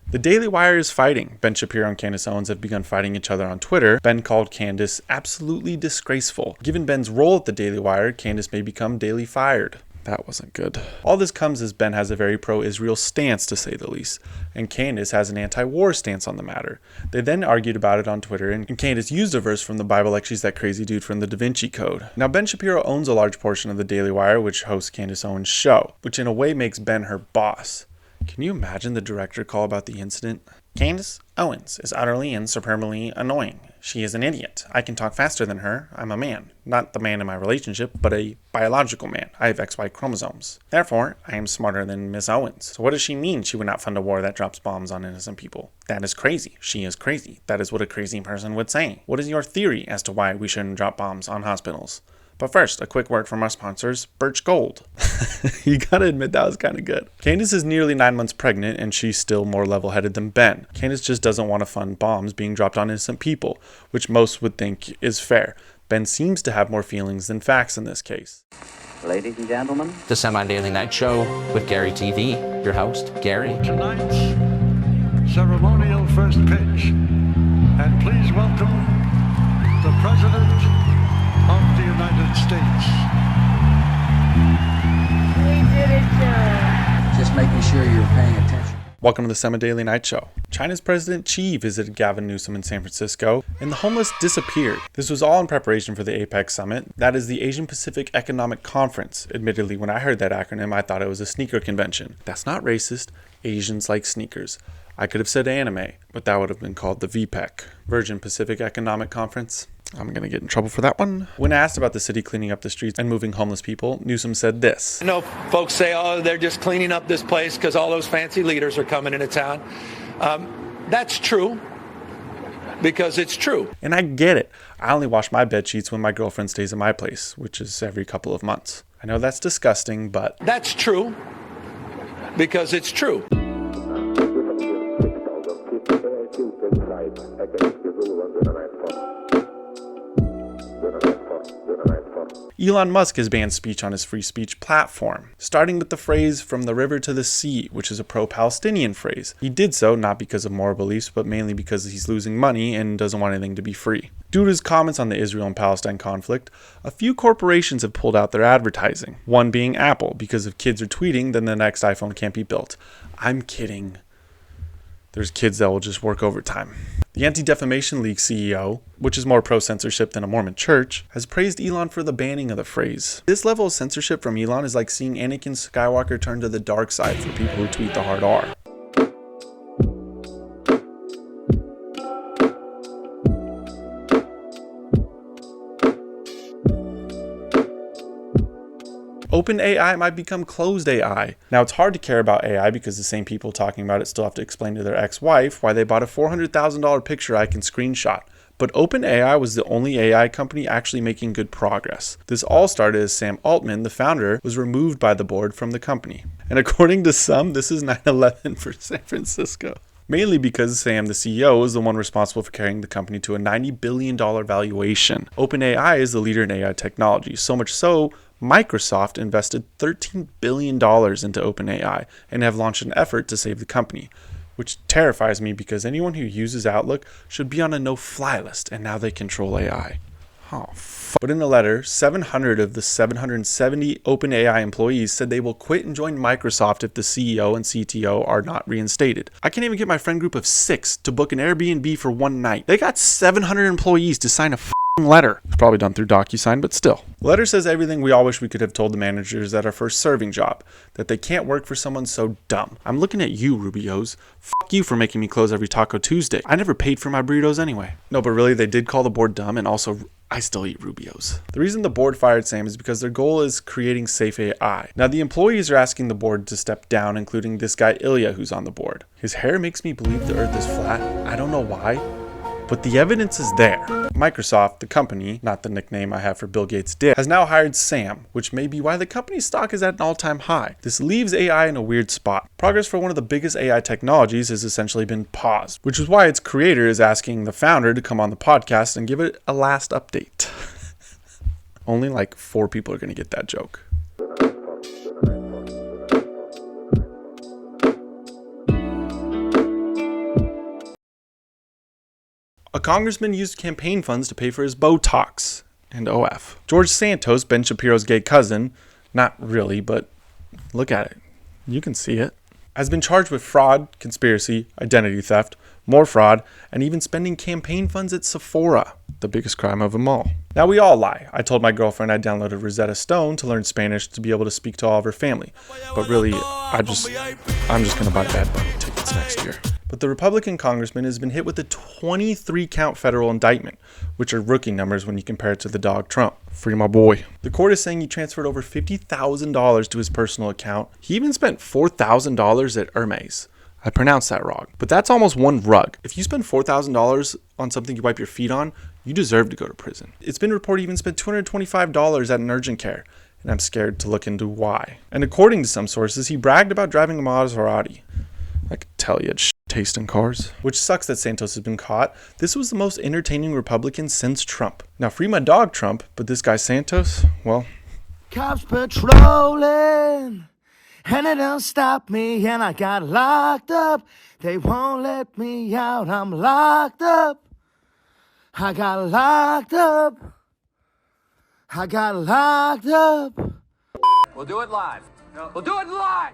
The Daily Wire is fighting. Ben Shapiro and Candace Owens have begun fighting each other on Twitter. Ben called Candace absolutely disgraceful. Given Ben's role at the Daily Wire, Candace may become daily fired. That wasn't good. All this comes as Ben has a very pro-Israel stance, to say the least, and Candace has an anti-war stance on the matter. They then argued about it on Twitter, and Candace used a verse from the Bible like she's that crazy dude from the Da Vinci Code. Now, Ben Shapiro owns a large portion of the Daily Wire, which hosts Candace Owens' show, which in a way makes Ben her boss. Can you imagine the director call about the incident? Candace Owens is utterly and superbly annoying. She is an idiot. I can talk faster than her. I'm a man. Not the man in my relationship, but a biological man. I have XY chromosomes. Therefore, I am smarter than Miss Owens. So what does she mean she would not fund a war that drops bombs on innocent people? That is crazy. She is crazy. That is what a crazy person would say. What is your theory as to why we shouldn't drop bombs on hospitals? But first, a quick word from our sponsors, Birch Gold. You gotta admit that was kind of good. Candace is nearly 9 months pregnant, and she's still more level-headed than Ben. Candace just doesn't want to fund bombs being dropped on innocent people, which most would think is fair. Ben seems to have more feelings than facts in this case. Ladies and gentlemen, The Semi-Daily Night Show with Gary TV, your host, Gary. Tonight's ceremonial first pitch. And please welcome the President of the United States. We did it, Joe. just making sure you're paying attention. Welcome to the Semi-Daily Night Show. China's President Xi visited Gavin Newsom in San Francisco, and the homeless disappeared. This was all in preparation for the APEC summit. That is the Asian Pacific Economic Conference. Admittedly, when I heard that acronym, I thought it was a sneaker convention. That's not racist. Asians like sneakers. I could have said anime, but that would have been called the VPEC, Virgin Pacific Economic Conference. I'm going to get in trouble for that one. When asked about the city cleaning up the streets and moving homeless people, Newsom said this. I know folks say, oh, they're just cleaning up this place because all those fancy leaders are coming into town. That's true, because it's true. And I get it. I only wash my bed sheets when my girlfriend stays at my place, which is every couple of months. I know that's disgusting, but... That's true, because it's true. Elon Musk has banned speech on his free speech platform, starting with the phrase "from the river to the sea," which is a pro-Palestinian phrase. He did so not because of moral beliefs, but mainly because he's losing money and doesn't want anything to be free. Due to his comments on the Israel and Palestine conflict, a few corporations have pulled out their advertising, one being Apple, because if kids are tweeting, then the next iPhone can't be built. I'm kidding. There's kids that will just work overtime. The Anti-Defamation League CEO, which is more pro-censorship than a Mormon church, has praised Elon for the banning of the phrase. This level of censorship from Elon is like seeing Anakin Skywalker turn to the dark side for people who tweet the hard R. OpenAI might become closed AI. Now, it's hard to care about AI because the same people talking about it still have to explain to their ex-wife why they bought a $400,000 picture I can screenshot. But OpenAI was the only AI company actually making good progress. This all started as Sam Altman, the founder, was removed by the board from the company. And according to some, this is 9/11 for San Francisco. Mainly because Sam, the CEO, is the one responsible for carrying the company to a $90 billion valuation. OpenAI is the leader in AI technology, so much so, Microsoft invested $13 billion into OpenAI and have launched an effort to save the company, which terrifies me because anyone who uses Outlook should be on a no-fly list, and now they control AI. Oh, But in a letter, 700 of the 770 OpenAI employees said they will quit and join Microsoft if the CEO and CTO are not reinstated. I can't even get my friend group of 6 to book an Airbnb for one night. They got 700 employees to sign a letter. It's probably done through DocuSign, but still. The letter says everything we all wish we could have told the managers at our first serving job, that they can't work for someone so dumb. I'm looking at you, Rubios. Fuck you for making me close every Taco Tuesday. I never paid for my burritos anyway. No, but really, they did call the board dumb, and also, I still eat Rubios. The reason the board fired Sam is because their goal is creating safe AI. Now, the employees are asking the board to step down, including this guy Ilya, who's on the board. His hair makes me believe the earth is flat. I don't know why, but the evidence is there. Microsoft, the company, not the nickname I have for Bill Gates' dick, has now hired Sam, which may be why the company's stock is at an all-time high. This leaves AI in a weird spot. Progress for one of the biggest AI technologies has essentially been paused, which is why its creator is asking the founder to come on the podcast and give it a last update. Only like 4 people are going to get that joke. congressman used campaign funds to pay for his Botox. And OF. George Santos, Ben Shapiro's gay cousin, not really, but look at it. You can see it. Has been charged with fraud, conspiracy, identity theft, more fraud, and even spending campaign funds at Sephora, the biggest crime of them all. Now, we all lie. I told my girlfriend I downloaded Rosetta Stone to learn Spanish to be able to speak to all of her family. But really, I'm just going to buy Bad Bunny tickets next year. But the Republican congressman has been hit with a 23-count federal indictment, which are rookie numbers when you compare it to the dog Trump. Free my boy. The court is saying he transferred over $50,000 to his personal account. He even spent $4,000 at Hermes. I pronounced that wrong. But that's almost one rug. If you spend $4,000 on something you wipe your feet on, you deserve to go to prison. It's been reported he even spent $225 at an urgent care, and I'm scared to look into why. And according to some sources, he bragged about driving a Maserati. I could tell you had taste in cars. Which sucks that Santos has been caught. This was the most entertaining Republican since Trump. Now, free my dog, Trump, but this guy Santos, well. Cops patrolling, and they don't stop me, and I got locked up. They won't let me out, I'm locked up. I got locked up. I got locked up. We'll do it live. We'll do it live.